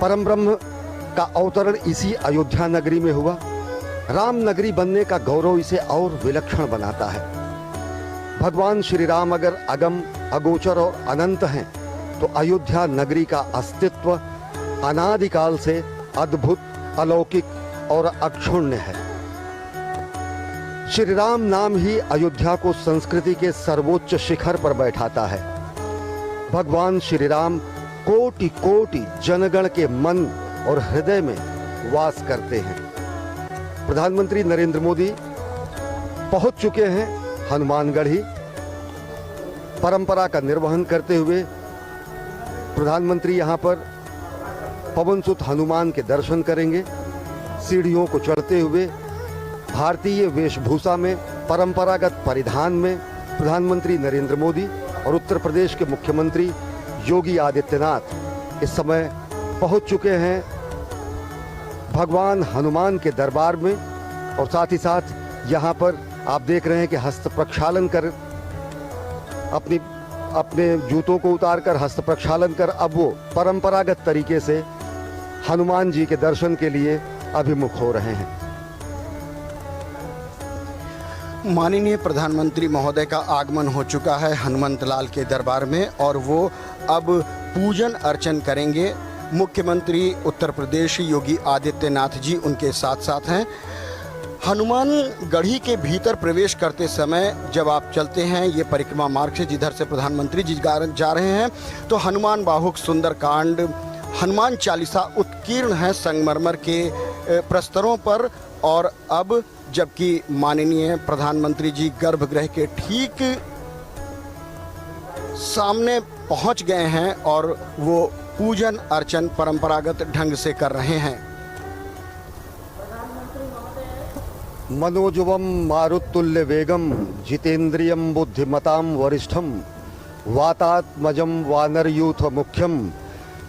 परम ब्रह्म का अवतरण इसी अयोध्या नगरी में हुआ। राम नगरी बनने का गौरव इसे और विलक्षण बनाता है। भगवान श्री राम अगर अगम, अगोचर और अनंत हैं, तो अयोध्या नगरी का अस्तित्व अनादिकाल से अद्भुत, अलौकिक और अक्षुण्य है। श्री राम नाम ही अयोध्या को संस्कृति के सर्वोच्च शिखर पर बैठाता है। भगवान श्री राम कोटि कोटि जनगण के मन और हृदय में वास करते हैं। प्रधानमंत्री नरेंद्र मोदी पहुंच चुके हैं हनुमानगढ़ी। परंपरा का निर्वहन करते हुए प्रधानमंत्री यहां पर पवनसुत हनुमान के दर्शन करेंगे। सीढ़ियों को चढ़ते हुए भारतीय वेशभूषा में, परंपरागत परिधान में प्रधानमंत्री नरेंद्र मोदी और उत्तर प्रदेश के मुख्यमंत्री योगी आदित्यनाथ इस समय पहुंच चुके हैं भगवान हनुमान के दरबार में। और साथ ही साथ यहां पर आप देख रहे हैं कि हस्त प्रक्षालन कर अपने जूतों को उतारकर हस्त प्रक्षालन कर अब वो परंपरागत तरीके से हनुमान जी के दर्शन के लिए अभिमुख हो रहे हैं। माननीय प्रधानमंत्री महोदय का आगमन हो चुका है हनुमंत लाल के दरबार में और वो अब पूजन अर्चन करेंगे। मुख्यमंत्री उत्तर प्रदेश योगी आदित्यनाथ जी उनके साथ साथ हैं। हनुमान गढ़ी के भीतर प्रवेश करते समय जब आप चलते हैं ये परिक्रमा मार्ग से जिधर से प्रधानमंत्री जी जा रहे हैं, तो हनुमान बाहुक सुंदरकांड, हनुमान चालीसा उत्कीर्ण है संगमरमर के प्रस्तरों पर। और अब जबकि माननीय प्रधानमंत्री जी गर्भगृह के ठीक सामने पहुंच गए हैं और वो पूजन अर्चन परंपरागत ढंग से कर रहे हैं। मनोजवम मारुतुल्य वेगम जितेंद्रियम बुद्धिमताम वरिष्ठम वातात्मजम वानरयूथ मुख्यम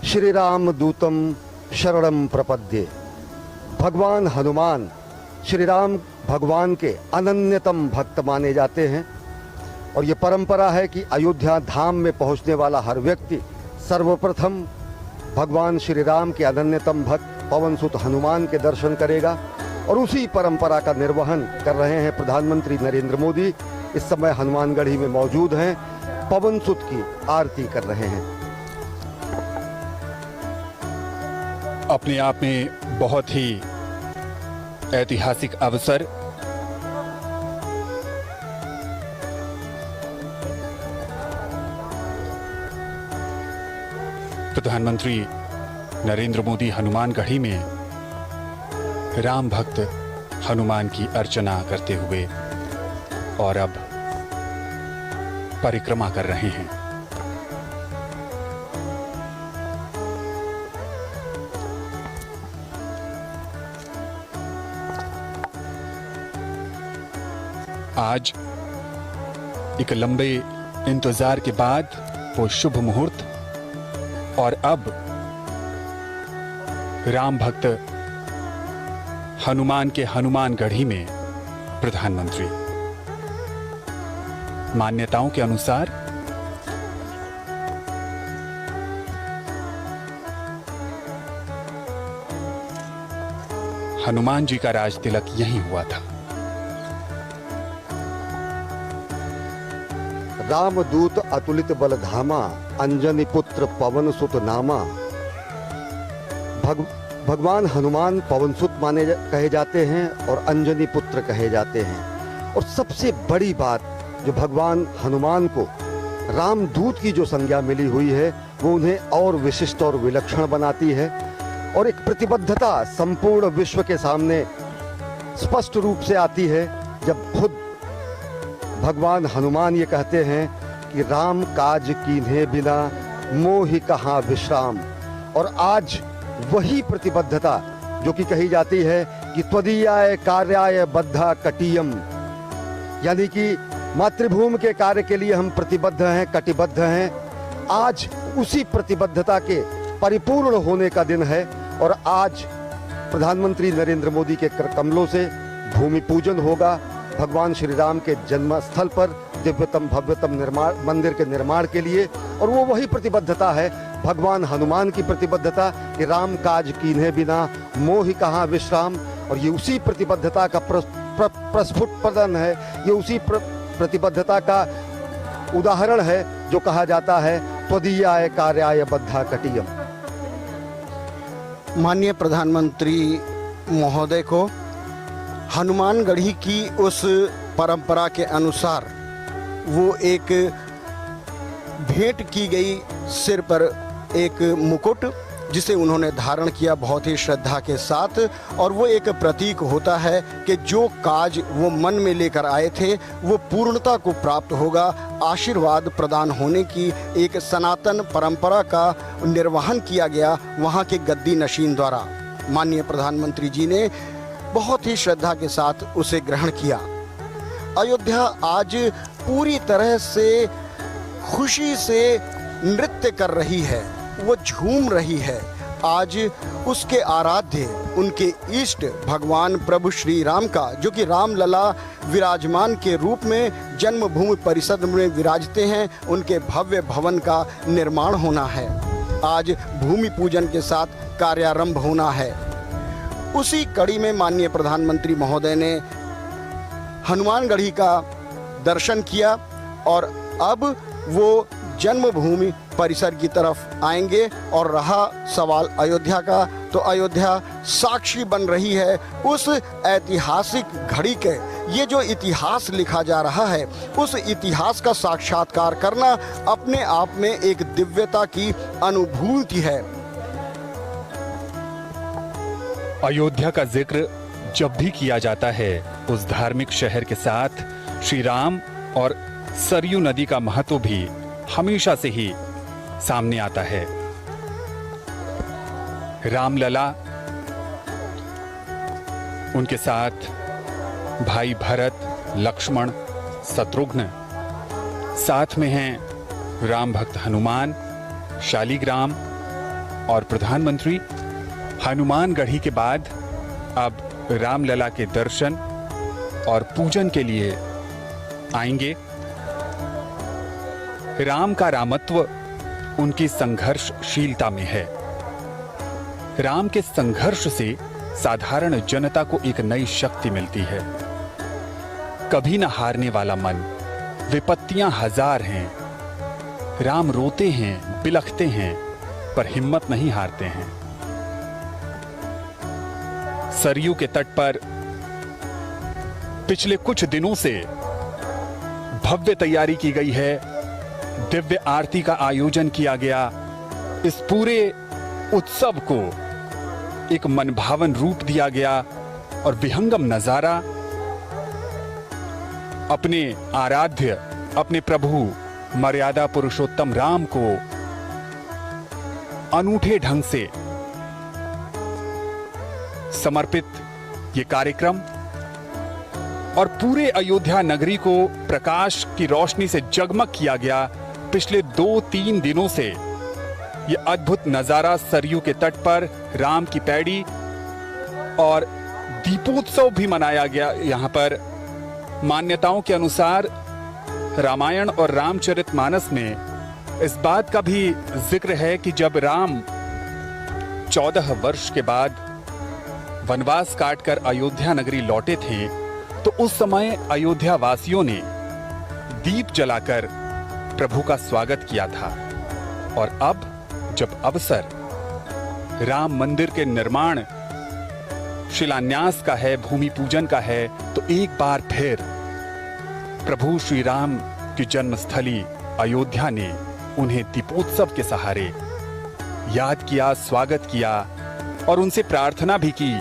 श्री राम दूतम शरणम प्रपद्ये। भगवान हनुमान श्री राम भगवान के अनन्यतम भक्त माने जाते हैं और ये परंपरा है कि अयोध्या धाम में पहुंचने वाला हर व्यक्ति सर्वप्रथम भगवान श्री राम के अनन्यतम भक्त पवनसुत हनुमान के दर्शन करेगा। और उसी परंपरा का निर्वहन कर रहे हैं प्रधानमंत्री नरेंद्र मोदी। इस समय हनुमानगढ़ी में मौजूद हैं, पवनसुत की आरती कर रहे हैं। अपने आप में बहुत ही ऐतिहासिक अवसर। प्रधानमंत्री नरेंद्र मोदी हनुमानगढ़ी में राम भक्त हनुमान की अर्चना करते हुए और अब परिक्रमा कर रहे हैं। आज एक लंबे इंतजार के बाद वो शुभ मुहूर्त और अब राम भक्त हनुमान के हनुमानगढ़ी में प्रधानमंत्री। मान्यताओं के अनुसार हनुमान जी का राज तिलक यहीं हुआ था। रामदूत अतुलित बलधामा अंजनी पुत्र पवन सुत नामा। भगवान हनुमान पवनसुत कहे जाते हैं और अंजनी पुत्र कहे जाते हैं। और सबसे बड़ी बात जो भगवान हनुमान को रामदूत की जो संज्ञा मिली हुई है वो उन्हें और विशिष्ट और विलक्षण बनाती है। और एक प्रतिबद्धता संपूर्ण विश्व के सामने स्पष्ट रूप से आती है जब खुद भगवान हनुमान ये कहते हैं कि राम काज कीन्हे बिना मोहि कहाँ विश्राम। और आज वही प्रतिबद्धता जो कि कही जाती है कि त्वदीयाय कार्याय बद्धा कटियम, यानी कि मातृभूमि के कार्य के लिए हम प्रतिबद्ध हैं, कटिबद्ध हैं। आज उसी प्रतिबद्धता के परिपूर्ण होने का दिन है और आज प्रधानमंत्री नरेंद्र मोदी के कमलों से भूमि पूजन होगा भगवान श्री राम के जन्म स्थल पर दिव्यतम भव्यतम मंदिर के निर्माण के लिए। और वो वही प्रतिबद्धता है भगवान हनुमान की प्रतिबद्धता कि राम काज कीन्हे बिना मोहि कहाँ विश्राम, और ये उसी प्रतिबद्धता का प्रस्फुटन है, ये उसी प्रतिबद्धता का उदाहरण है जो कहा जाता है त्वदीयाय कार्याय बद्धा कटियम। माननीय प्रधानमंत्री महोदय को हनुमानगढ़ी की उस परंपरा के अनुसार वो एक भेंट की गई सिर पर एक मुकुट जिसे उन्होंने धारण किया बहुत ही श्रद्धा के साथ, और वो एक प्रतीक होता है कि जो काज वो मन में लेकर आए थे वो पूर्णता को प्राप्त होगा। आशीर्वाद प्रदान होने की एक सनातन परंपरा का निर्वहन किया गया वहाँ के गद्दी नशीन द्वारा। माननीय प्रधानमंत्री जी ने बहुत ही श्रद्धा के साथ उसे ग्रहण किया। अयोध्या आज पूरी तरह से खुशी से नृत्य कर रही है, वो झूम रही है। आज उसके आराध्य, उनके इष्ट भगवान प्रभु श्री राम का, जो कि रामलला विराजमान के रूप में जन्मभूमि परिषद में विराजते हैं, उनके भव्य भवन का निर्माण होना है। आज भूमि पूजन के साथ कार्यारंभ होना है। उसी कड़ी में माननीय प्रधानमंत्री महोदय ने हनुमानगढ़ी का दर्शन किया और अब वो जन्मभूमि परिसर की तरफ आएंगे। और रहा सवाल अयोध्या का, तो अयोध्या साक्षी बन रही है उस ऐतिहासिक घड़ी के। ये जो इतिहास लिखा जा रहा है, उस इतिहास का साक्षात्कार करना अपने आप में एक दिव्यता की अनुभूति है। अयोध्या का जिक्र जब भी किया जाता है, उस धार्मिक शहर के साथ श्री राम और सरयू नदी का महत्व भी हमेशा से ही सामने आता है। रामलला, उनके साथ भाई भरत, लक्ष्मण, शत्रुघ्न, साथ में हैं राम भक्त हनुमान, शालिग्राम और प्रधानमंत्री। हनुमानगढ़ी के बाद अब रामलला के दर्शन और पूजन के लिए आएंगे। राम का रामत्व उनकी संघर्षशीलता में है। राम के संघर्ष से साधारण जनता को एक नई शक्ति मिलती है। कभी न हारने वाला मन, विपत्तियां हजार हैं। राम रोते हैं, बिलखते हैं, पर हिम्मत नहीं हारते हैं। सरयू के तट पर पिछले कुछ दिनों से भव्य तैयारी की गई है। दिव्य आरती का आयोजन किया गया। इस पूरे उत्सव को एक मनभावन रूप दिया गया और विहंगम नजारा अपने आराध्य, अपने प्रभु मर्यादा पुरुषोत्तम राम को अनूठे ढंग से समर्पित ये कार्यक्रम और पूरे अयोध्या नगरी को प्रकाश की रोशनी से जगमग किया गया। पिछले 2-3 दिनों से ये अद्भुत नजारा सरयू के तट पर राम की पैड़ी और दीपोत्सव भी मनाया गया। यहाँ पर मान्यताओं के अनुसार रामायण और रामचरितमानस में इस बात का भी जिक्र है कि जब राम 14 वर्ष के बाद वनवास काटकर अयोध्या नगरी लौटे थे, तो उस समय अयोध्या वासियों ने दीप जलाकर प्रभु का स्वागत किया था। और अब जब अवसर राम मंदिर के निर्माण शिलान्यास का है, भूमि पूजन का है, तो एक बार फिर प्रभु श्री राम की जन्मस्थली अयोध्या ने उन्हें दीपोत्सव के सहारे याद किया, स्वागत किया और उनसे प्रार्थना भी की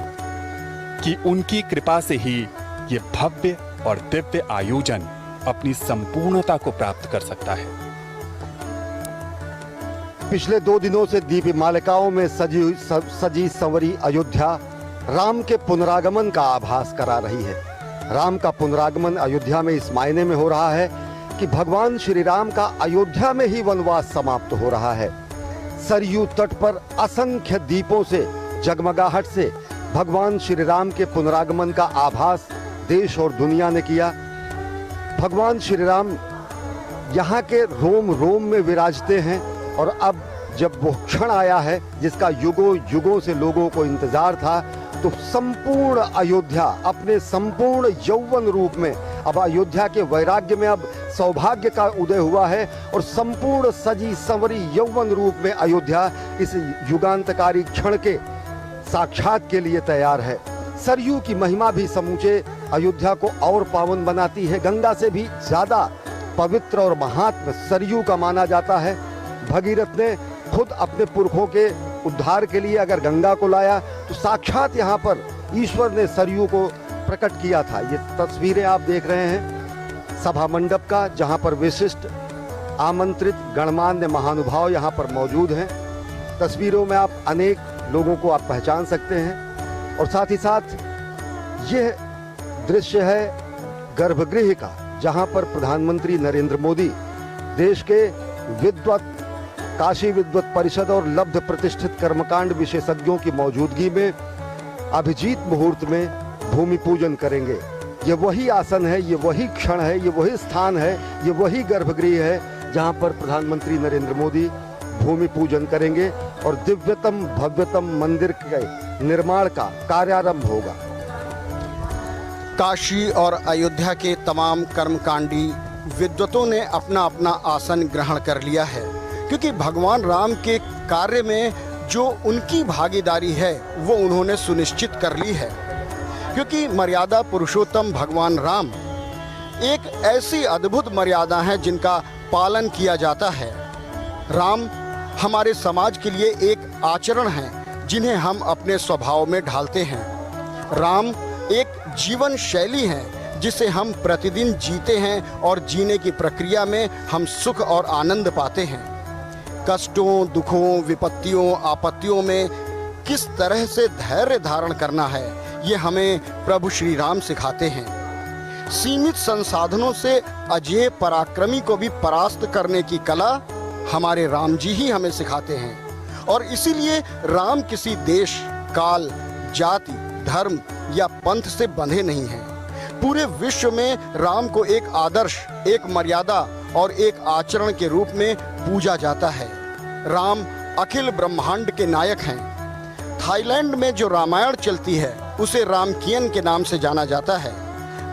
कि उनकी कृपा से ही ये भव्य और दिव्य आयोजन अपनी संपूर्णता को प्राप्त कर सकता है। पिछले 2 दिनों से दीप मालिकाओं में सजी संवरी अयोध्या राम के पुनरागमन का आभास करा रही है। राम का पुनरागमन अयोध्या में इस मायने में हो रहा है कि भगवान श्री राम का अयोध्या में ही वनवास समाप्त हो रहा है। सरयू तट पर असंख्य दीपों से, जगमगाहट से भगवान श्री राम के पुनरागमन का आभास देश और दुनिया ने किया। भगवान श्री राम यहाँ के रोम रोम में विराजते हैं और अब जब वो क्षण आया है जिसका युगों युगों से लोगों को इंतजार था, तो संपूर्ण अयोध्या अपने संपूर्ण यौवन रूप में, अब अयोध्या के वैराग्य में अब सौभाग्य का उदय हुआ है और संपूर्ण सजी संवरी यौवन रूप में अयोध्या इस युगांतकारी क्षण के साक्षात के लिए तैयार है। सरयू की महिमा भी समूचे अयोध्या को और पावन बनाती है। गंगा से भी ज्यादा पवित्र और महात्म सरयू का माना जाता है। भगीरथ ने खुद अपने पुरखों के उद्धार के लिए अगर गंगा को लाया, तो साक्षात यहाँ पर ईश्वर ने सरयू को प्रकट किया था। ये तस्वीरें आप देख रहे हैं सभा मंडप का, जहाँ पर विशिष्ट आमंत्रित गणमान्य महानुभाव यहाँ पर मौजूद हैं। तस्वीरों में आप अनेक लोगों को आप पहचान सकते हैं। और साथ ही साथ यह दृश्य है गर्भगृह का, जहाँ पर प्रधानमंत्री नरेंद्र मोदी देश के विद्वत काशी विद्वत परिषद और लब्ध प्रतिष्ठित कर्मकांड विशेषज्ञों की मौजूदगी में अभिजीत मुहूर्त में भूमि पूजन करेंगे। ये वही आसन है, ये वही क्षण है, ये वही स्थान है, ये वही गर्भगृह है जहां पर प्रधानमंत्री नरेंद्र मोदी भूमि पूजन करेंगे और दिव्यतम भव्यतम मंदिर के निर्माण का कार्यारंभ होगा। काशी और अयोध्या के तमाम कर्मकांडी विद्वतों ने अपना अपना आसन ग्रहण कर लिया है, क्योंकि भगवान राम के कार्य में जो उनकी भागीदारी है वो उन्होंने सुनिश्चित कर ली है। क्योंकि मर्यादा पुरुषोत्तम भगवान राम एक ऐसी अद्भुत मर्यादा है जिनका पालन किया जाता है। राम हमारे समाज के लिए एक आचरण है जिन्हें हम अपने स्वभाव में ढालते हैं। राम एक जीवन शैली है जिसे हम प्रतिदिन जीते हैं और जीने की प्रक्रिया में हम सुख और आनंद पाते हैं। कष्टों, दुखों, विपत्तियों, आपत्तियों में किस तरह से धैर्य धारण करना है, ये हमें प्रभु श्री राम सिखाते हैं। सीमित संसाधनों से अजेय पराक्रमी को भी परास्त करने की कला हमारे राम जी ही हमें सिखाते हैं। और इसीलिए राम किसी देश, काल, जाति, धर्म या पंथ से बंधे नहीं हैं। पूरे विश्व में राम को एक आदर्श, एक मर्यादा और एक आचरण के रूप में पूजा जाता है। राम अखिल ब्रह्मांड के नायक हैं। थाईलैंड में जो रामायण चलती है उसे रामकियन के नाम से जाना जाता है।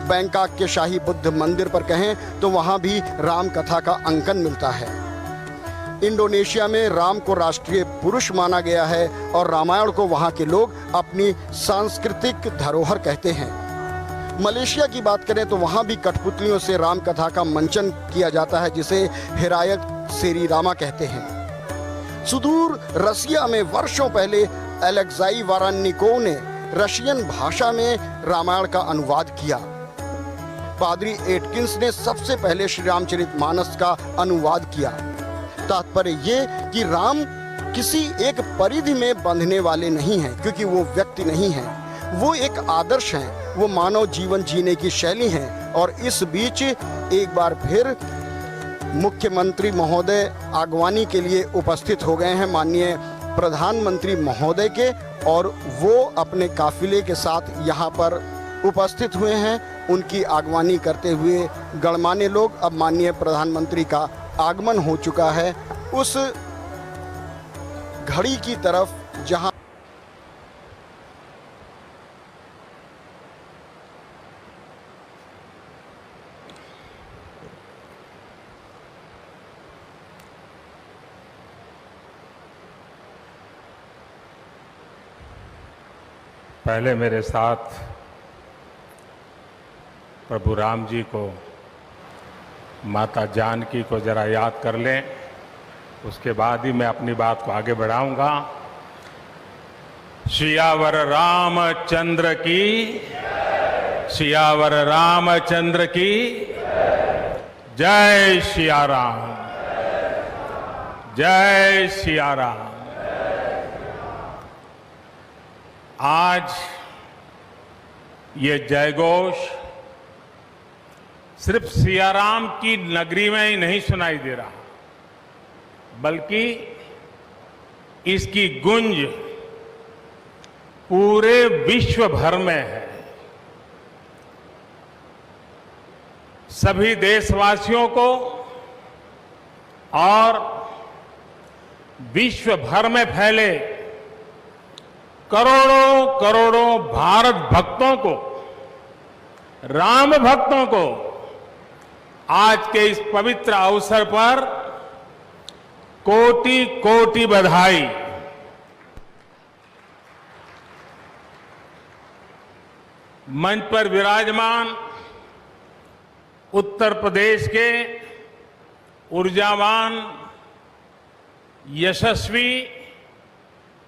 बैंकॉक के शाही बुद्ध मंदिर पर कहें तो वहाँ भी राम कथा का अंकन मिलता है। इंडोनेशिया में राम को राष्ट्रीय पुरुष माना गया है और रामायण को वहाँ के लोग अपनी सांस्कृतिक धरोहर कहते हैं। मलेशिया की बात करें तो वहाँ भी कठपुतलियों से राम कथा का मंचन किया जाता है, जिसे हिरायत सेरी रामा कहते हैं। सुदूर रसिया में वर्षों पहले एलेक्साई वारानिकोव ने रशियन भाषा में रामायण का अनुवाद किया। पादरी एटकिंस ने सबसे पहले श्री रामचरितमानस का अनुवाद किया। तात्पर्य ये कि राम किसी एक परिधि में बंधने वाले नहीं हैं, क्योंकि वो व्यक्ति नहीं हैं, वो एक आदर्श हैं, वो मानव जीवन जीने की शैली हैं। और इस बीच एक बार फिर मुख्यमंत्री महोदय आगवानी के लिए उपस्थित हो गए हैं माननीय प्रधानमंत्री महोदय के, और वो अपने काफिले के साथ यहाँ पर उपस्थित हुए हैं। उनकी आगवानी करते हुए गणमान्य लोग, अब माननीय प्रधानमंत्री का आगमन हो चुका है उस घड़ी की तरफ जहाँ पहले मेरे साथ प्रभु राम जी को, माता जानकी को जरा याद कर लें, उसके बाद ही मैं अपनी बात को आगे बढ़ाऊंगा। सियावर रामचंद्र की, सियावर रामचंद्र की जय सिया राम, जय सिया राम। आज ये जयघोष सिर्फ सियाराम की नगरी में ही नहीं सुनाई दे रहा, बल्कि इसकी गूंज पूरे विश्व भर में है। सभी देशवासियों को और विश्व भर में फैले करोड़ों करोड़ों भारत भक्तों को, राम भक्तों को आज के इस पवित्र अवसर पर कोटि कोटि बधाई। मंच पर विराजमान उत्तर प्रदेश के ऊर्जावान, यशस्वी,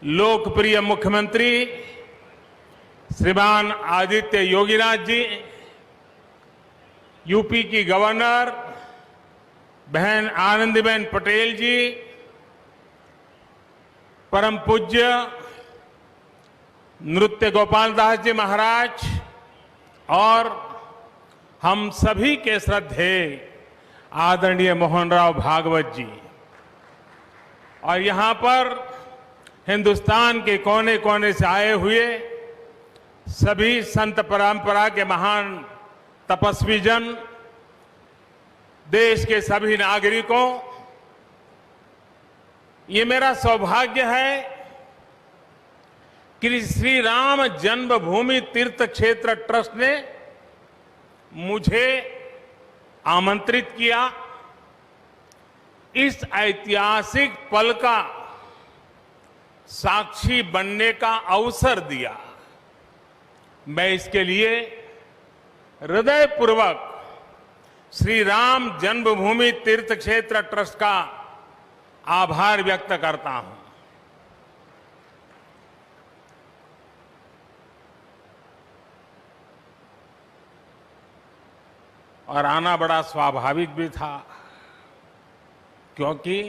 लोकप्रिय मुख्यमंत्री श्रीमान आदित्य योगीनाथ जी, यूपी की गवर्नर बहन आनंदीबेन पटेल जी, परम पूज्य नृत्य गोपाल दास जी महाराज और हम सभी के श्रद्धेय आदरणीय मोहनराव भागवत जी, और यहां पर हिंदुस्तान के कोने कोने से आए हुए सभी संत परंपरा के महान तपस्वी जन, देश के सभी नागरिकों, ये मेरा सौभाग्य है कि श्री राम जन्मभूमि तीर्थ क्षेत्र ट्रस्ट ने मुझे आमंत्रित किया, इस ऐतिहासिक पल का साक्षी बनने का अवसर दिया। मैं इसके लिए हृदयपूर्वक श्री राम जन्मभूमि तीर्थ क्षेत्र ट्रस्ट का आभार व्यक्त करता हूं। और आना बड़ा स्वाभाविक भी था, क्योंकि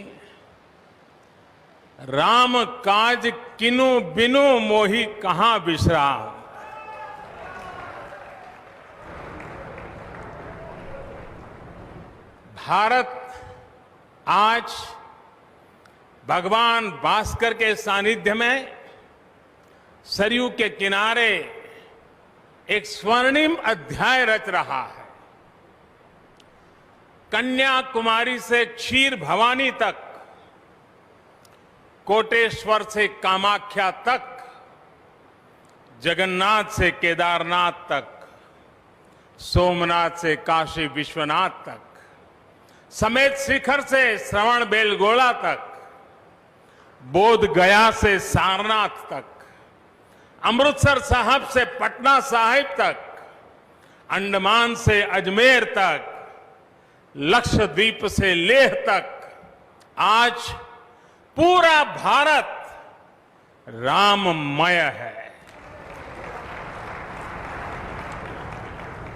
राम काज किनु बिनु मोहि कहां बिसराम। भारत आज भगवान भास्कर के सानिध्य में सरयू के किनारे एक स्वर्णिम अध्याय रच रहा है। कन्याकुमारी से क्षीर भवानी तक, कोटेश्वर से कामाख्या तक, जगन्नाथ से केदारनाथ तक, सोमनाथ से काशी विश्वनाथ तक, समेत शिखर से श्रवण बेलगोला तक, बोध गया से सारनाथ तक, अमृतसर साहब से पटना साहिब तक, अंडमान से अजमेर तक, लक्षद्वीप से लेह तक, आज पूरा भारत राममय है।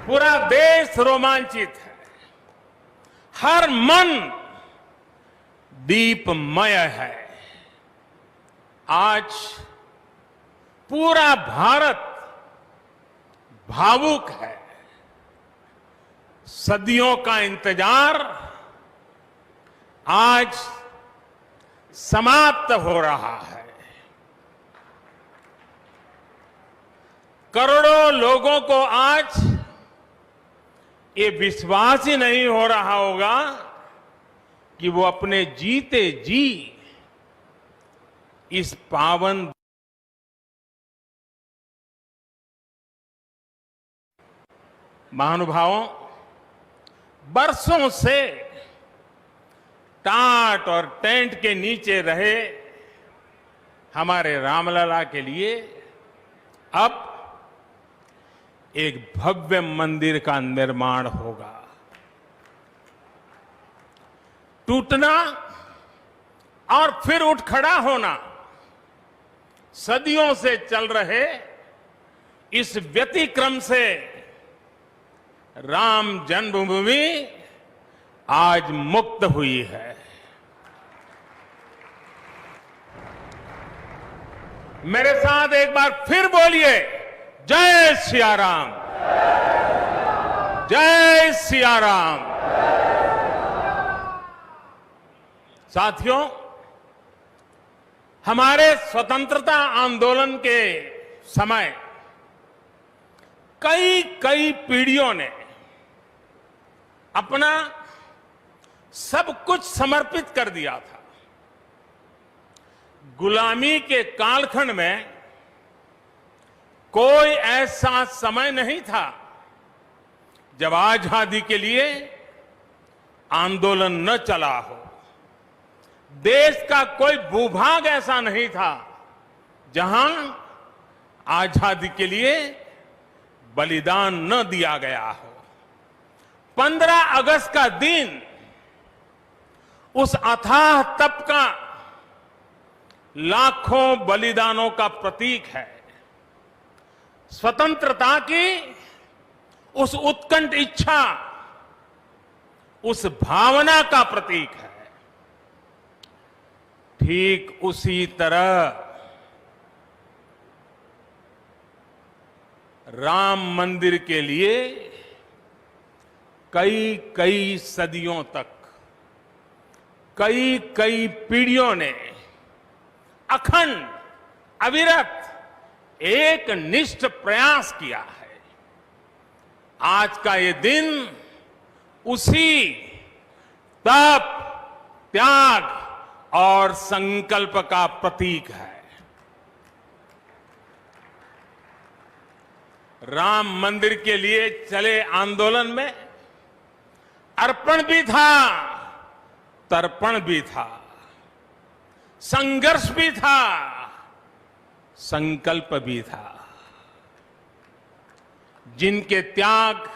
पूरा देश रोमांचित है, हर मन दीपमय है। आज पूरा भारत भावुक है। सदियों का इंतजार आज समाप्त हो रहा है। करोड़ों लोगों को आज ये विश्वास ही नहीं हो रहा होगा कि वो अपने जीते जी इस पावन महानुभावों, बरसों से टाट और टेंट के नीचे रहे हमारे रामलला के लिए अब एक भव्य मंदिर का निर्माण होगा। टूटना और फिर उठ खड़ा होना सदियों से चल रहे इस व्यतिक्रम से राम जन्मभूमि आज मुक्त हुई है। मेरे साथ एक बार फिर बोलिए, जय सिया राम, जय सिया राम। साथियों, हमारे स्वतंत्रता आंदोलन के समय कई पीढ़ियों ने अपना सब कुछ समर्पित कर दिया था। गुलामी के कालखंड में कोई ऐसा समय नहीं था जब आजादी के लिए आंदोलन न चला हो। देश का कोई भूभाग ऐसा नहीं था जहां आजादी के लिए बलिदान न दिया गया हो। 15 अगस्त का दिन उस अथाह तप का लाखों बलिदानों का प्रतीक है। स्वतंत्रता की उस उत्कंठ इच्छा, उस भावना का प्रतीक है। ठीक उसी तरह राम मंदिर के लिए कई कई सदियों तक, कई कई पीढ़ियों ने अखंड, अविरत, एक निष्ठ प्रयास किया है। आज का ये दिन उसी तप, त्याग और संकल्प का प्रतीक है। राम मंदिर के लिए चले आंदोलन में अर्पण भी था, तर्पण भी था, संघर्ष भी था, संकल्प भी था। जिनके त्याग,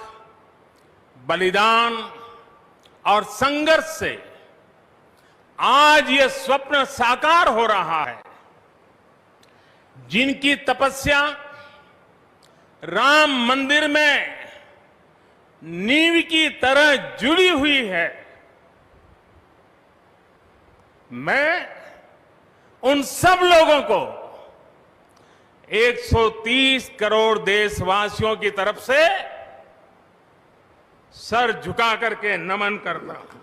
बलिदान और संघर्ष से आज ये स्वप्न साकार हो रहा है, जिनकी तपस्या राम मंदिर में नींव की तरह जुड़ी हुई है, मैं उन सब लोगों को 130 करोड़ देशवासियों की तरफ से सर झुका करके नमन करता हूं,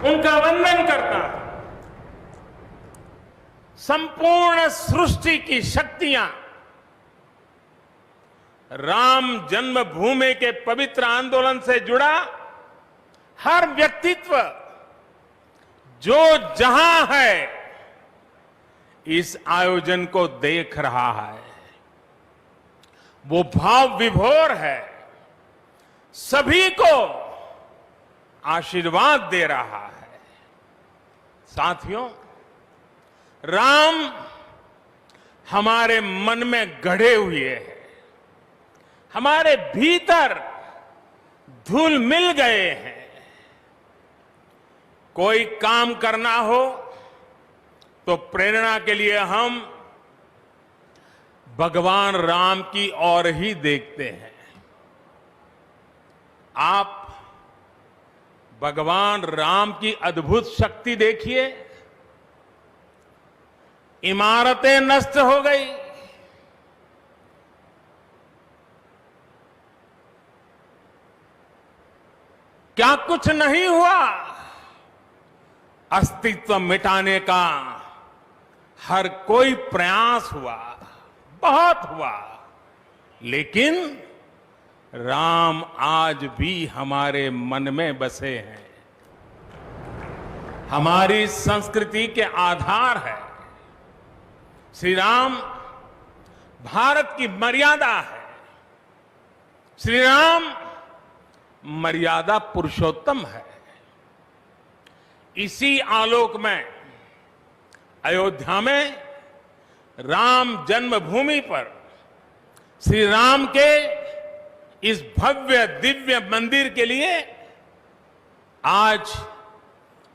उनका वंदन करता हूं। संपूर्ण सृष्टि की शक्तियां राम जन्मभूमि के पवित्र आंदोलन से जुड़ा हर व्यक्तित्व जो जहां है इस आयोजन को देख रहा है, वो भाव विभोर है, सभी को आशीर्वाद दे रहा है। साथियों, राम हमारे मन में गढ़े हुए हैं, हमारे भीतर धुल मिल गए हैं। कोई काम करना हो तो प्रेरणा के लिए हम भगवान राम की ओर ही देखते हैं। आप भगवान राम की अद्भुत शक्ति देखिए। इमारतें नष्ट हो गई, क्या कुछ नहीं हुआ? अस्तित्व मिटाने का हर कोई प्रयास हुआ, बहुत हुआ, लेकिन राम आज भी हमारे मन में बसे हैं, हमारी संस्कृति के आधार है। श्री राम भारत की मर्यादा है। श्री राम मर्यादा पुरुषोत्तम है। इसी आलोक में अयोध्या में राम जन्मभूमि पर श्री राम के इस भव्य दिव्य मंदिर के लिए आज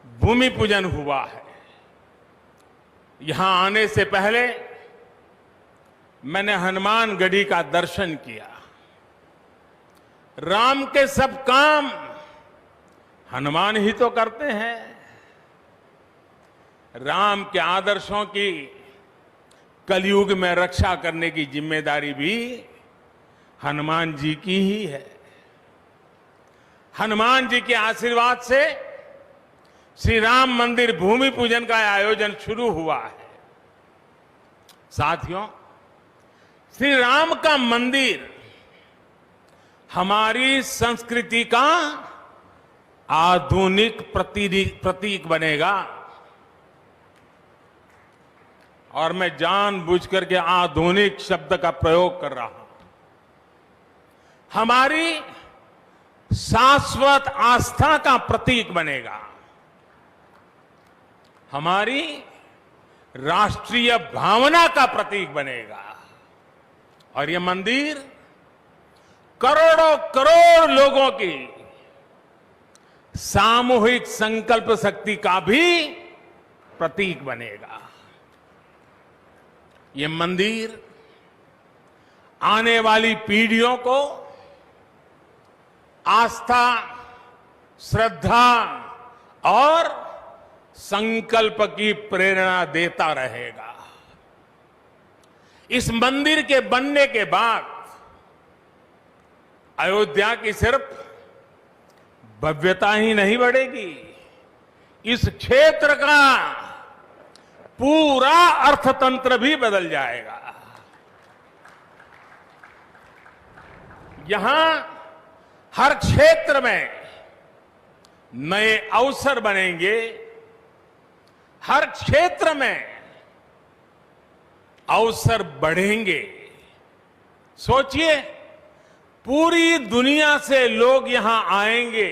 भूमि पूजन हुआ है। यहां आने से पहले मैंने हनुमानगढ़ी का दर्शन किया। राम के सब काम हनुमान ही तो करते हैं। राम के आदर्शों की कलयुग में रक्षा करने की जिम्मेदारी भी हनुमान जी की ही है। हनुमान जी के आशीर्वाद से श्री राम मंदिर भूमि पूजन का आयोजन शुरू हुआ है। साथियों, श्री राम का मंदिर हमारी संस्कृति का आधुनिक प्रतीक बनेगा। और मैं जानबूझ करके आधुनिक शब्द का प्रयोग कर रहा हूं, हमारी शाश्वत आस्था का प्रतीक बनेगा, हमारी राष्ट्रीय भावना का प्रतीक बनेगा। और ये मंदिर करोड़ों करोड़ लोगों की सामूहिक संकल्प शक्ति का भी प्रतीक बनेगा। ये मंदिर आने वाली पीढ़ियों को आस्था, श्रद्धा और संकल्प की प्रेरणा देता रहेगा। इस मंदिर के बनने के बाद अयोध्या की सिर्फ भव्यता ही नहीं बढ़ेगी, इस क्षेत्र का पूरा अर्थतंत्र भी बदल जाएगा। यहां हर क्षेत्र में नए अवसर बनेंगे, हर क्षेत्र में अवसर बढ़ेंगे। सोचिए, पूरी दुनिया से लोग यहां आएंगे,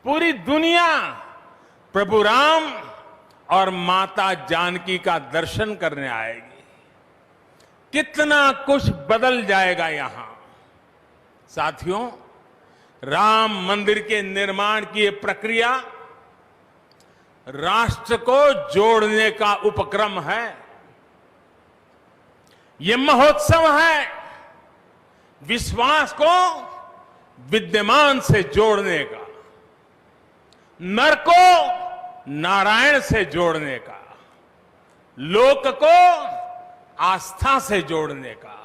पूरी दुनिया प्रभु राम और माता जानकी का दर्शन करने आएगी। कितना कुछ बदल जाएगा यहां। साथियों, राम मंदिर के निर्माण की ये प्रक्रिया राष्ट्र को जोड़ने का उपक्रम है, ये महोत्सव है विश्वास को विद्यमान से जोड़ने का, नर को नारायण से जोड़ने का, लोक को आस्था से जोड़ने का,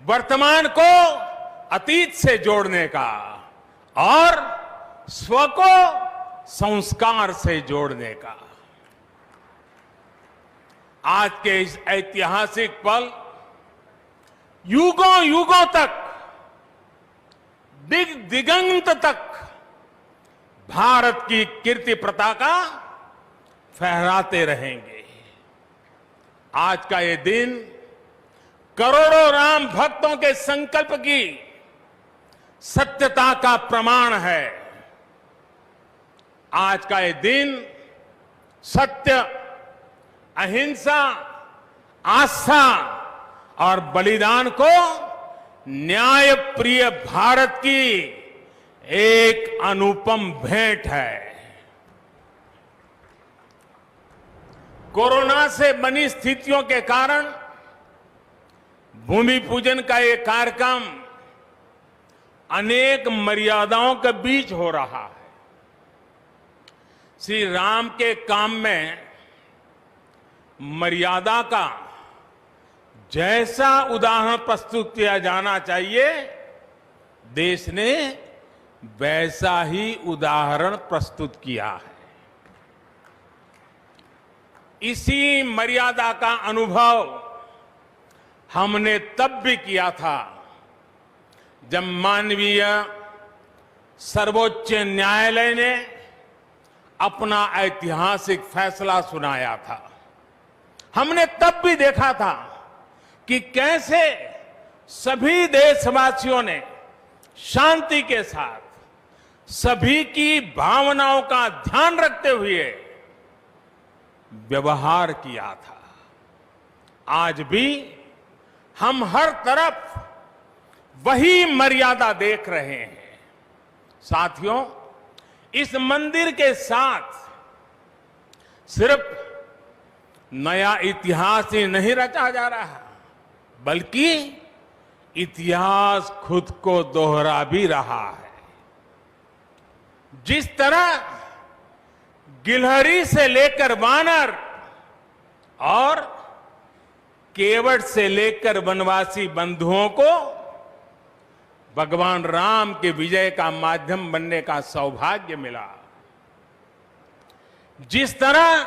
वर्तमान को अतीत से जोड़ने का और स्व को संस्कार से जोड़ने का। आज के इस ऐतिहासिक पल युगों युगों तक, दिग दिगंत तक भारत की कीर्ति पताका फहराते रहेंगे। आज का ये दिन करोड़ों राम भक्तों के संकल्प की सत्यता का प्रमाण है। आज का ये दिन सत्य, अहिंसा, आस्था और बलिदान को न्याय प्रिय भारत की एक अनुपम भेंट है। कोरोना से बनी स्थितियों के कारण भूमि पूजन का ये कार्यक्रम अनेक मर्यादाओं के बीच हो रहा है। श्री राम के काम में मर्यादा का जैसा उदाहरण प्रस्तुत किया जाना चाहिए, देश ने वैसा ही उदाहरण प्रस्तुत किया है। इसी मर्यादा का अनुभव हमने तब भी किया था जब मानवीय सर्वोच्च न्यायालय ने अपना ऐतिहासिक फैसला सुनाया था। हमने तब भी देखा था कि कैसे सभी देशवासियों ने शांति के साथ सभी की भावनाओं का ध्यान रखते हुए व्यवहार किया था। आज भी हम हर तरफ वही मर्यादा देख रहे हैं। साथियों, इस मंदिर के साथ सिर्फ नया इतिहास ही नहीं रचा जा रहा, बल्कि इतिहास खुद को दोहरा भी रहा है। जिस तरह गिलहरी से लेकर वानर और केवट से लेकर वनवासी बंधुओं को भगवान राम के विजय का माध्यम बनने का सौभाग्य मिला, जिस तरह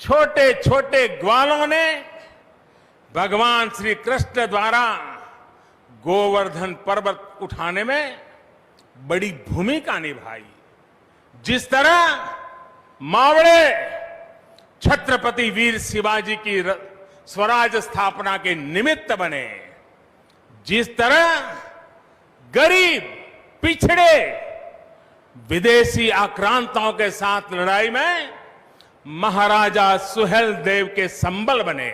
छोटे छोटे ग्वालों ने भगवान श्री कृष्ण द्वारा गोवर्धन पर्वत उठाने में बड़ी भूमिका निभाई, जिस तरह मावड़े छत्रपति वीर शिवाजी की स्वराज स्थापना के निमित्त बने। जिस तरह गरीब, पिछड़े, विदेशी आक्रांताओं के साथ लड़ाई में महाराजा सुहेलदेव के संबल बने,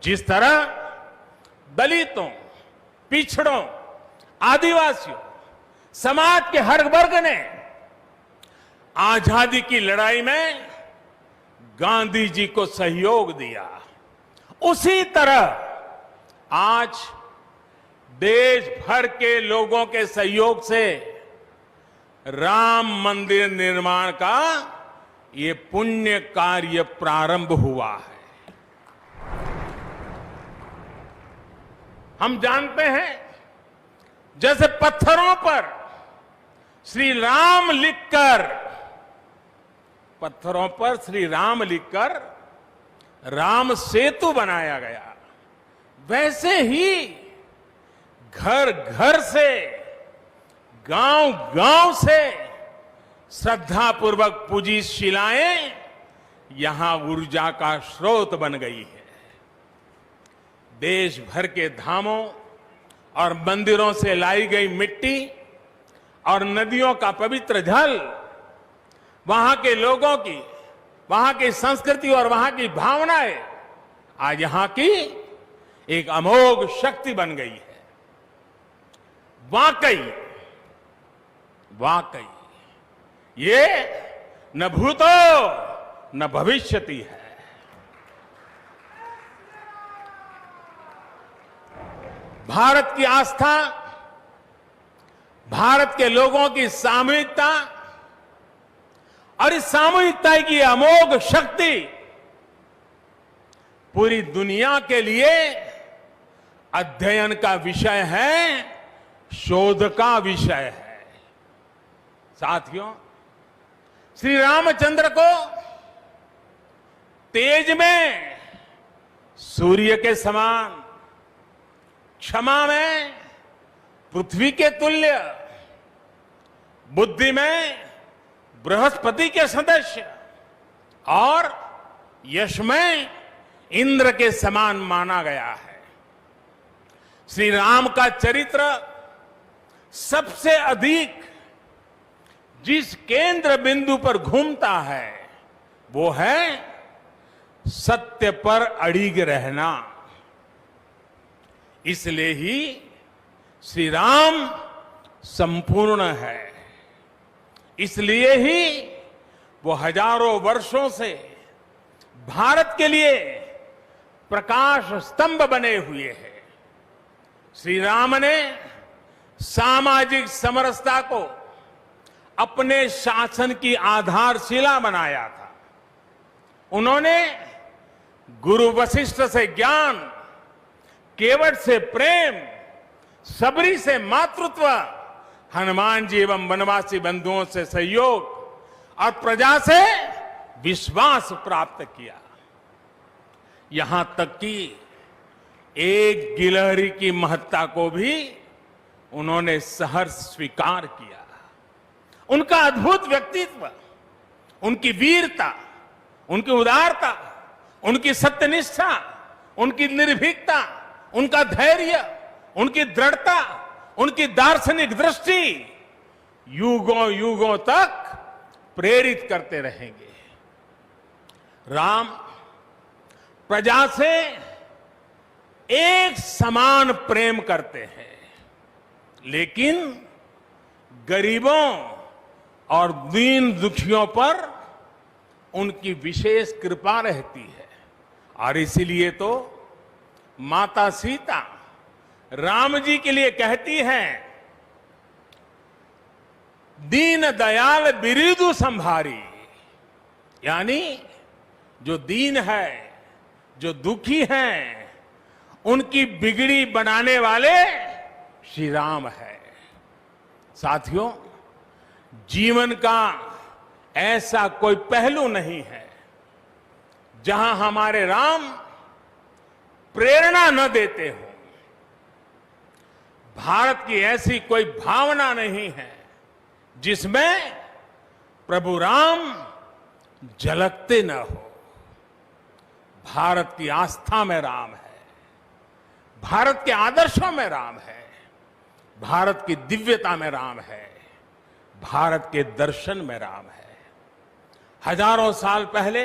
जिस तरह दलितों, पिछड़ों, आदिवासियों, समाज के हर वर्ग ने आजादी की लड़ाई में गांधी जी को सहयोग दिया, उसी तरह आज देश भर के लोगों के सहयोग से राम मंदिर निर्माण का ये पुण्य कार्य प्रारंभ हुआ है। हम जानते हैं, जैसे पत्थरों पर श्री राम लिखकर, पत्थरों पर श्री राम लिखकर राम सेतु बनाया गया, वैसे ही घर घर से, गांव गांव से श्रद्धापूर्वक पूजी शिलाएं यहां ऊर्जा का स्रोत बन गई है। देश भर के धामों और मंदिरों से लाई गई मिट्टी और नदियों का पवित्र जल वहां के लोगों की, वहां की संस्कृति और वहां की भावनाएं आज यहां की एक अमोघ शक्ति बन गई है। वाकई वाकई ये न भूतो न भविष्यति है। भारत की आस्था, भारत के लोगों की सामूहिकता और इस सामूहिकता की अमोघ शक्ति पूरी दुनिया के लिए अध्ययन का विषय है, शोध का विषय है। साथियों, श्री रामचंद्र को तेज में सूर्य के समान, क्षमा में पृथ्वी के तुल्य, बुद्धि में बृहस्पति के सदस्य और यश में इंद्र के समान माना गया है। श्री राम का चरित्र सबसे अधिक जिस केंद्र बिंदु पर घूमता है वो है सत्य पर अड़िग रहना। इसलिए ही श्री राम संपूर्ण है, इसलिए ही वो हजारों वर्षों से भारत के लिए प्रकाश स्तंभ बने हुए हैं। श्री राम ने सामाजिक समरसता को अपने शासन की आधारशिला बनाया था। उन्होंने गुरु वशिष्ठ से ज्ञान, केवट से प्रेम, सबरी से मातृत्व, हनुमान जी एवं वनवासी बंधुओं से सहयोग और प्रजा से विश्वास प्राप्त किया। यहां तक कि एक गिलहरी की महत्ता को भी उन्होंने सहर्ष स्वीकार किया। उनका अद्भुत व्यक्तित्व, उनकी वीरता, उनकी उदारता, उनकी सत्यनिष्ठा, उनकी निर्भीकता, उनका धैर्य, उनकी दृढ़ता, उनकी दार्शनिक दृष्टि युगों युगों तक प्रेरित करते रहेंगे। राम प्रजा से एक समान प्रेम करते हैं, लेकिन गरीबों और दीन दुखियों पर उनकी विशेष कृपा रहती है। और इसीलिए तो माता सीता राम जी के लिए कहती हैं, दीन दयाल बिरिदु संभारी, यानी जो दीन है, जो दुखी हैं, उनकी बिगड़ी बनाने वाले श्री राम है। साथियों, जीवन का ऐसा कोई पहलू नहीं है जहां हमारे राम प्रेरणा न देते हो। भारत की ऐसी कोई भावना नहीं है जिसमें प्रभु राम झलकते न हो। भारत की आस्था में राम है, भारत के आदर्शों में राम है, भारत की दिव्यता में राम है, भारत के दर्शन में राम है। हजारों साल पहले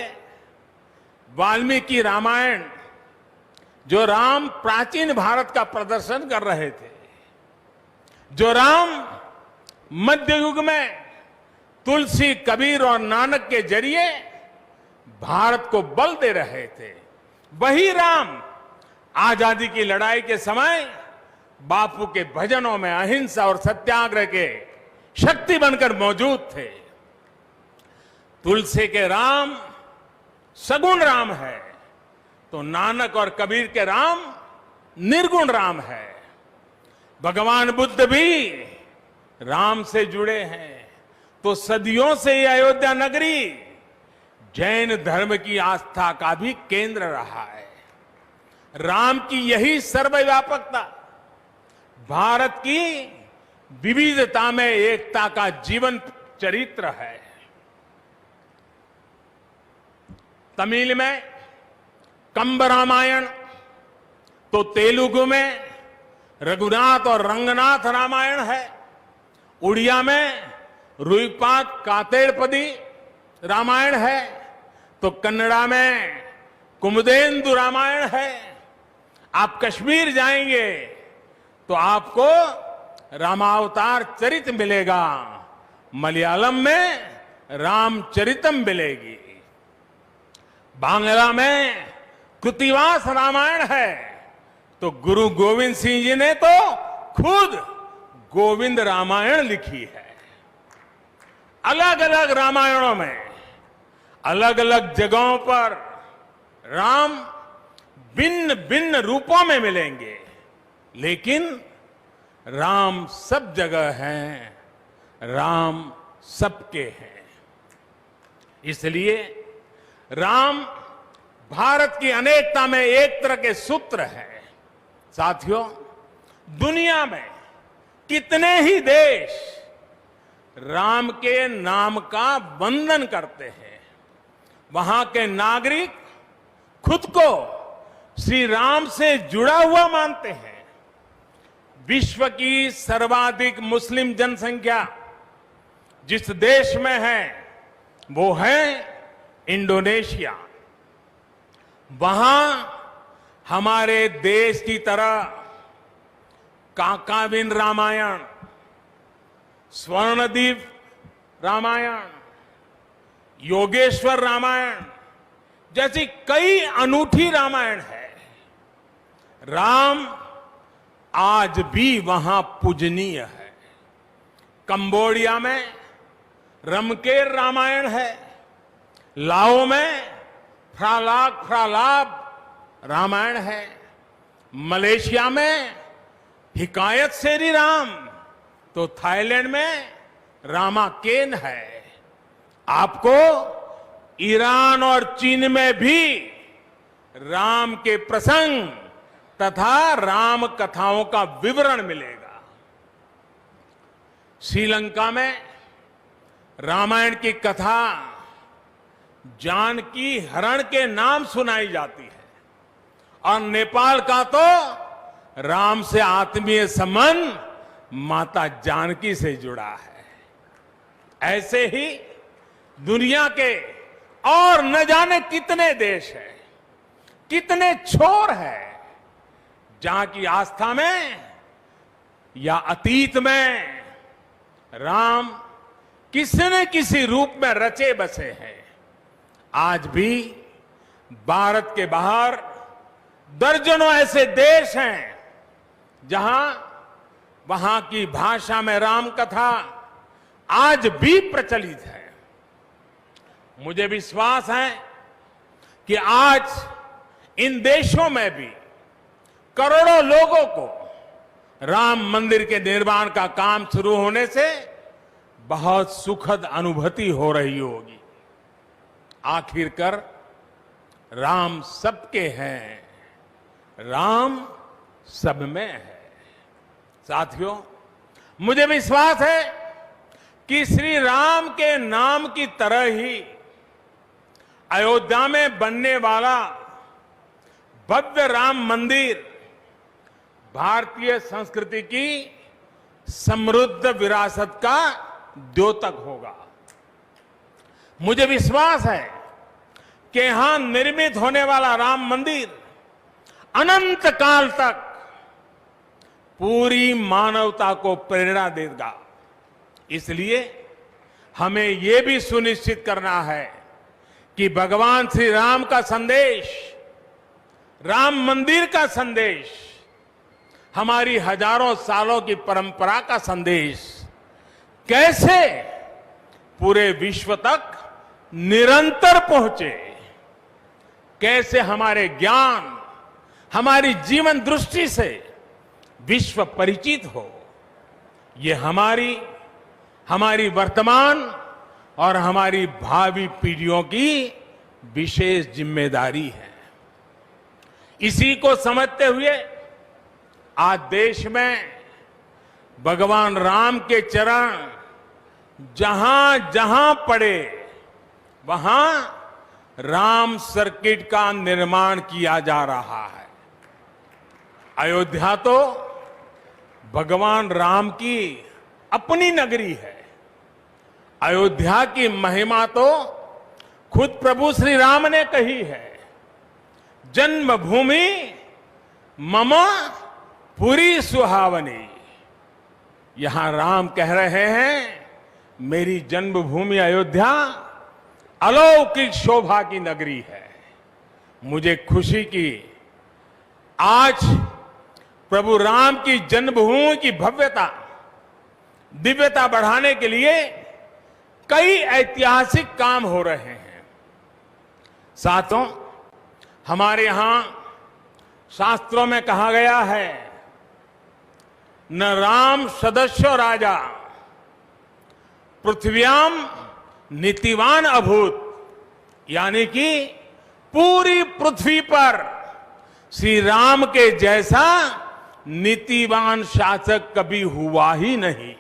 वाल्मीकि रामायण, जो राम प्राचीन भारत का प्रदर्शन कर रहे थे, जो राम मध्य युग में तुलसी, कबीर और नानक के जरिए भारत को बल दे रहे थे, वही राम आजादी की लड़ाई के समय बापू के भजनों में अहिंसा और सत्याग्रह के शक्ति बनकर मौजूद थे। तुलसी के राम सगुण राम है, तो नानक और कबीर के राम निर्गुण राम है। भगवान बुद्ध भी राम से जुड़े हैं, तो सदियों से ये अयोध्या नगरी जैन धर्म की आस्था का भी केंद्र रहा है। राम की यही सर्वव्यापकता भारत की विविधता में एकता का जीवन चरित्र है। तमिल में कंब रामायण, तो तेलुगु में रघुनाथ और रंगनाथ रामायण है। उड़िया में रुईपात कातेड़पदी रामायण है, तो कन्नड़ा में कुमुदेंदु रामायण है। आप कश्मीर जाएंगे तो आपको रामावतार चरित मिलेगा, मलयालम में रामचरितम मिलेगी, बांग्ला में कृतिवास रामायण है, तो गुरु गोविंद सिंह जी ने तो खुद गोविंद रामायण लिखी है। अलग अलग रामायणों में अलग अलग जगहों पर राम भिन्न भिन्न रूपों में मिलेंगे, लेकिन राम सब जगह हैं, राम सबके हैं। इसलिए राम भारत की अनेकता में एक तरह के सूत्र है। साथियों, दुनिया में कितने ही देश राम के नाम का वंदन करते हैं, वहां के नागरिक खुद को श्री राम से जुड़ा हुआ मानते हैं। विश्व की सर्वाधिक मुस्लिम जनसंख्या जिस देश में है वो है इंडोनेशिया। वहां हमारे देश की तरह काकाविन रामायण, स्वर्णदीप रामायण, योगेश्वर रामायण जैसी कई अनूठी रामायण है। राम आज भी वहां पूजनीय है। कंबोडिया में रमकेर रामायण है, लाओ में फ्रालाब रामायण है, मलेशिया में हिकायत सेरी राम, तो थाईलैंड में रामाकेन है। आपको ईरान और चीन में भी राम के प्रसंग तथा राम कथाओं का विवरण मिलेगा। श्रीलंका में रामायण की कथा जानकी हरण के नाम सुनाई जाती है, और नेपाल का तो राम से आत्मीय संबंध माता जानकी से जुड़ा है। ऐसे ही दुनिया के और न जाने कितने देश हैं, कितने छोर हैं, जहां की आस्था में या अतीत में राम किसी न किसी रूप में रचे बसे हैं। आज भी भारत के बाहर दर्जनों ऐसे देश हैं जहां वहां की भाषा में राम कथा आज भी प्रचलित है। मुझे विश्वास है कि आज इन देशों में भी करोड़ों लोगों को राम मंदिर के निर्माण का काम शुरू होने से बहुत सुखद अनुभूति हो रही होगी। आखिरकार राम सबके हैं, राम सब में है। साथियों, मुझे विश्वास है कि श्री राम के नाम की तरह ही अयोध्या में बनने वाला भव्य राम मंदिर भारतीय संस्कृति की समृद्ध विरासत का द्योतक होगा। मुझे विश्वास है कि यहां निर्मित होने वाला राम मंदिर अनंत काल तक पूरी मानवता को प्रेरणा देगा। इसलिए हमें यह भी सुनिश्चित करना है कि भगवान श्री राम का संदेश, राम मंदिर का संदेश, हमारी हजारों सालों की परंपरा का संदेश कैसे पूरे विश्व तक निरंतर पहुंचे, कैसे हमारे ज्ञान, हमारी जीवन दृष्टि से विश्व परिचित हो, ये हमारी वर्तमान और हमारी भावी पीढ़ियों की विशेष जिम्मेदारी है। इसी को समझते हुए आज देश में भगवान राम के चरण जहां जहां पड़े वहां राम सर्किट का निर्माण किया जा रहा है। अयोध्या तो भगवान राम की अपनी नगरी है। अयोध्या की महिमा तो खुद प्रभु श्री राम ने कही है। जन्मभूमि मम पुरी सुहावनी। यहां राम कह रहे हैं, मेरी जन्मभूमि अयोध्या अलौकिक शोभा की नगरी है। मुझे खुशी की आज प्रभु राम की जन्मभूमि की भव्यता, दिव्यता बढ़ाने के लिए कई ऐतिहासिक काम हो रहे हैं। साथों, हमारे यहां शास्त्रों में कहा गया है, न राम सदस्यो राजा पृथ्व्याम नीतिवान अभूत। यानी कि पूरी पृथ्वी पर श्री राम के जैसा नीतिवान शासक कभी हुआ ही नहीं।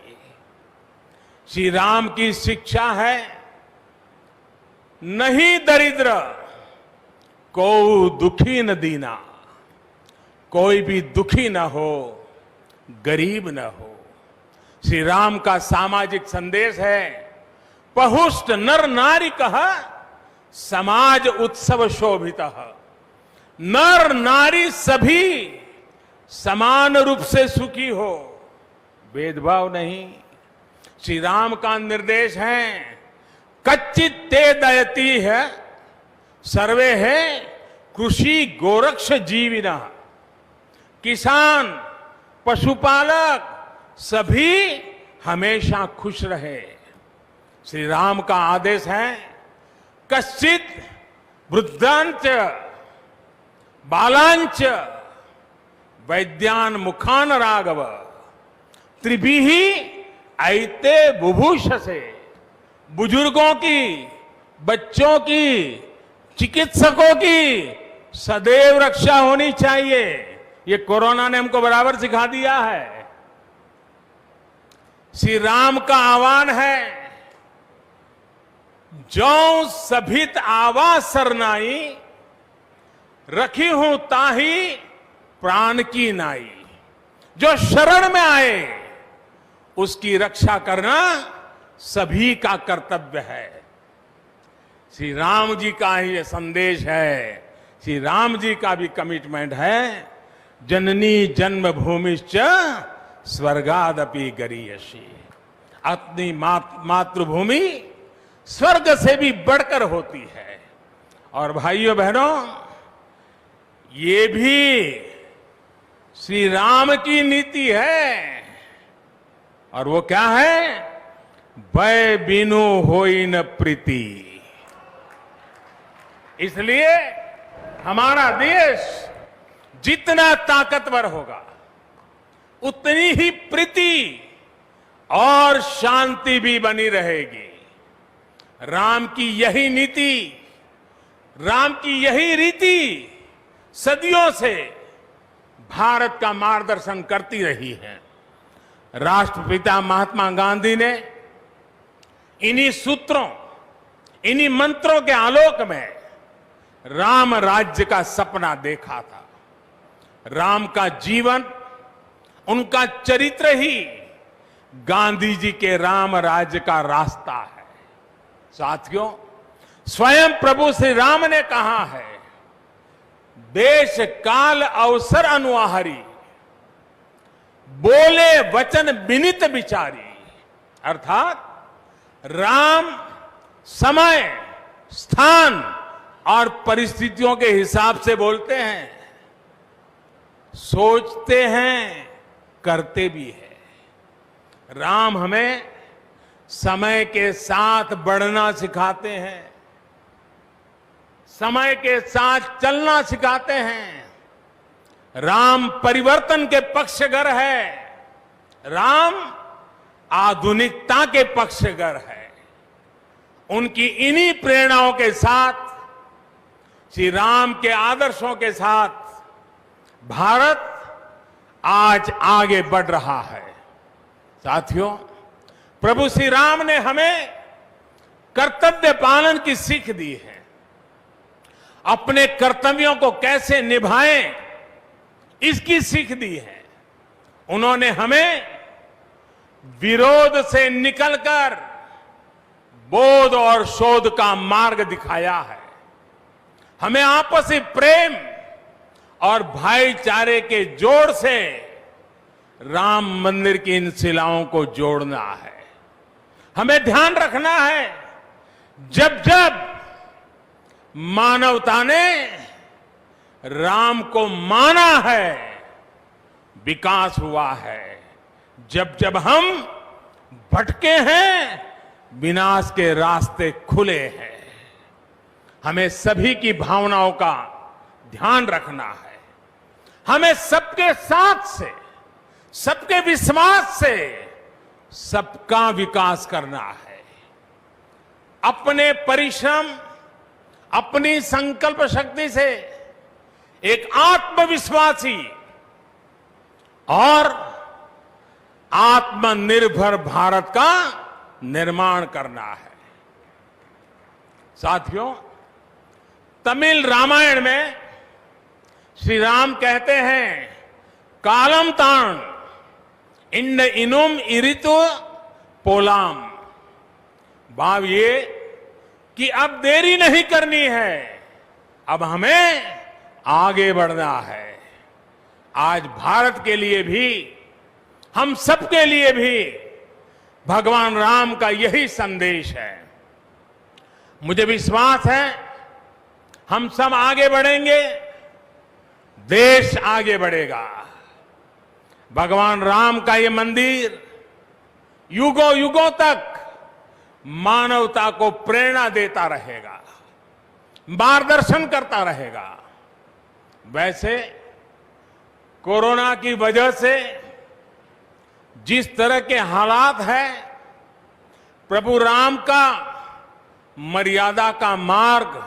श्री राम की शिक्षा है, नहीं दरिद्र को दुखी न दीना। कोई भी दुखी न हो, गरीब न हो। श्री राम का सामाजिक संदेश है, पहुष्ट नर नारी कह समाज उत्सव शोभित। नर नारी सभी समान रूप से सुखी हो, भेदभाव नहीं। श्री राम का निर्देश है, कच्चित ते दयती है सर्वे है कृषि गोरक्ष जीविना। किसान, पशुपालक सभी हमेशा खुश रहे। श्री राम का आदेश है, कश्चित वृद्धांच बालांच वैद्यान मुखान राघव त्रिभिहि ऐते बुभूष से। बुजुर्गों की, बच्चों की, चिकित्सकों की सदैव रक्षा होनी चाहिए। ये कोरोना ने हमको बराबर सिखा दिया है। श्री राम का आह्वान है, जो सभित आवा सरनाई रखी हूं ताही प्राण की नाई। जो शरण में आए उसकी रक्षा करना सभी का कर्तव्य है। श्री राम जी का ही ये संदेश है, श्री राम जी का भी कमिटमेंट है, जननी जन्मभूमिश्च स्वर्गादपि गरीयसी। अपनी मातृभूमि स्वर्ग से भी बढ़कर होती है। और भाइयों बहनों, ये भी श्री राम की नीति है। और वो क्या है? भय बिनु होई न प्रीति। इसलिए हमारा देश जितना ताकतवर होगा उतनी ही प्रीति और शांति भी बनी रहेगी। राम की यही नीति, राम की यही रीति सदियों से भारत का मार्गदर्शन करती रही है। राष्ट्रपिता महात्मा गांधी ने इन्हीं सूत्रों, इन्हीं मंत्रों के आलोक में राम राज्य का सपना देखा था। राम का जीवन, उनका चरित्र ही गांधी जी के राम राज्य का रास्ता है। साथियों, स्वयं प्रभु श्री राम ने कहा है, देश काल अवसर अनुआहारी, बोले वचन विनित विचारी। अर्थात राम समय, स्थान और परिस्थितियों के हिसाब से बोलते हैं, सोचते हैं, करते भी है। राम हमें समय के साथ बढ़ना सिखाते हैं, समय के साथ चलना सिखाते हैं। राम परिवर्तन के पक्षगर है, राम आधुनिकता के पक्षगर है। उनकी इन्हीं प्रेरणाओं के साथ, श्री राम के आदर्शों के साथ भारत आज आगे बढ़ रहा है। साथियों, प्रभु श्री राम ने हमें कर्तव्य पालन की सीख दी है। अपने कर्तव्यों को कैसे निभाएं, इसकी सीख दी है। उन्होंने हमें विरोध से निकलकर बोध और शोध का मार्ग दिखाया है। हमें आपसी प्रेम और भाईचारे के जोड़ से राम मंदिर की इन शिलाओं को जोड़ना है। हमें ध्यान रखना है, जब जब मानवता ने राम को माना है, विकास हुआ है। जब जब हम भटके हैं, विनाश के रास्ते खुले हैं। हमें सभी की भावनाओं का ध्यान रखना है। हमें सबके साथ से, सबके विश्वास से सबका विकास करना है। अपने परिश्रम, अपनी संकल्प शक्ति से एक आत्मविश्वासी और आत्मनिर्भर भारत का निर्माण करना है। साथियों, तमिल रामायण में श्री राम कहते हैं, कालम तान इंड इनुम इरितु पोलाम। भाव ये कि अब देरी नहीं करनी है, अब हमें आगे बढ़ना है। आज भारत के लिए भी, हम सबके लिए भी भगवान राम का यही संदेश है। मुझे विश्वास है, हम सब आगे बढ़ेंगे, देश आगे बढ़ेगा। भगवान राम का ये मंदिर युगों युगों तक मानवता को प्रेरणा देता रहेगा, मार्गदर्शन करता रहेगा। वैसे कोरोना की वजह से जिस तरह के हालात हैं, प्रभु राम का मर्यादा का मार्ग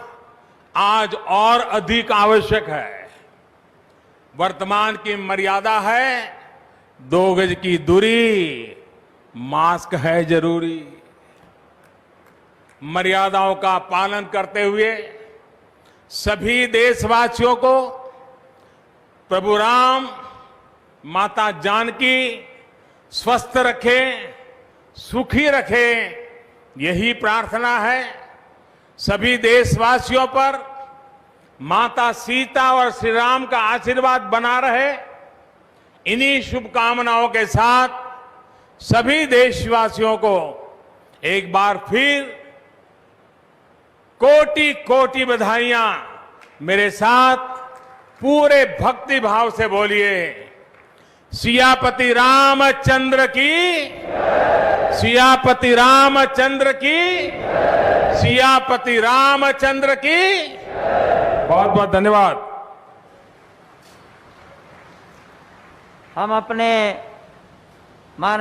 आज और अधिक आवश्यक है। वर्तमान की मर्यादा है 2 गज की दूरी, मास्क है जरूरी। मर्यादाओं का पालन करते हुए सभी देशवासियों को प्रभु राम, माता जानकी स्वस्थ रखें, सुखी रखें, यही प्रार्थना है। सभी देशवासियों पर माता सीता और श्री राम का आशीर्वाद बना रहे। इन्हीं शुभकामनाओं के साथ सभी देशवासियों को एक बार फिर कोटि कोटि बधाइयां। मेरे साथ पूरे भक्ति भाव से बोलिए, सियापति रामचंद्र की, सियापति रामचंद्र की, सियापति रामचंद्र की। बहुत बहुत धन्यवाद। हम अपने मान